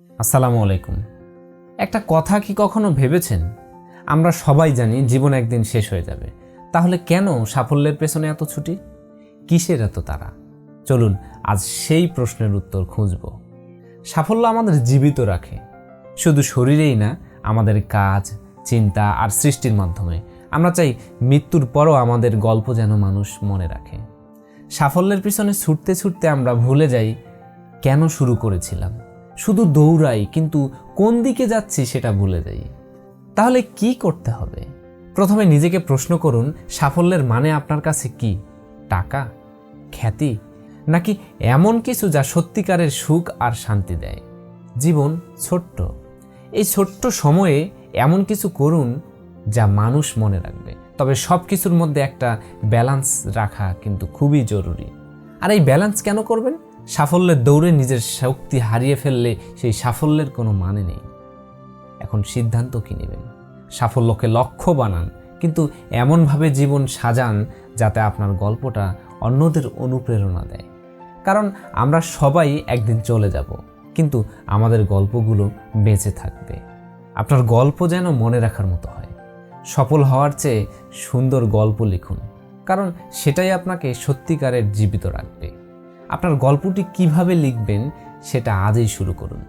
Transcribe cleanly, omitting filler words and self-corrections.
আসসালামু আলাইকুম। একটা কথা কি কখনো ভেবেছেন, আমরা সবাই জানি জীবন একদিন শেষ হয়ে যাবে, তাহলে কেন সাফল্যের পেছনে এত ছুটি? কিসের এত তাড়া? চলুন আজ সেই প্রশ্নের উত্তর খুঁজব। সাফল্য আমাদের জীবিত রাখে, শুধু শরীরেই না, আমাদের কাজ, চিন্তা আর সৃষ্টির মাধ্যমে। আমরা চাই মৃত্যুর পরও আমাদের গল্প যেন মানুষ মনে রাখে। সাফল্যের পিছনে ছুটতে ছুটতে আমরা ভুলে যাই কেন শুরু করেছিলাম। শুধু দৌড়াই, কিন্তু কোন দিকে যাচ্ছি সেটা ভুলে যাই। তাহলে কি করতে হবে? প্রথমে নিজেকে প্রশ্ন করুন, সাফল্যের মানে আপনার কাছে কি? টাকা, খ্যাতি, নাকি এমন কিছু যা সত্যিকারের সুখ আর শান্তি দেয়? জীবন ছোট্ট, এই ছোট্ট সময়ে এমন কিছু করুন যা মানুষ মনে রাখবে। তবে সব কিছুর মধ্যে একটা ব্যালেন্স রাখা কিন্তু খুবই জরুরি। আর এই ব্যালেন্স কেন করবেন? সাফল্যের দৌড়ে নিজের শক্তি হারিয়ে ফেললে সেই সাফল্যের কোনো মানে নেই। এখন সিদ্ধান্ত কি নেবেন? সাফল্যকে লক্ষ্য বানান, কিন্তু এমনভাবে জীবন সাজান যাতে আপনার গল্পটা অন্যদের অনুপ্রেরণা দেয়। কারণ আমরা সবাই একদিন চলে যাব, কিন্তু আমাদের গল্পগুলো বেঁচে থাকবে। আপনার গল্প যেন মনে রাখার মতো হয়। সফল হওয়ার চেয়ে সুন্দর গল্প লিখুন, কারণ সেটাই আপনাকে সত্যিকারের জীবিত রাখবে। আপনার গল্পটি কিভাবে লিখবেন সেটা আজই শুরু করুন।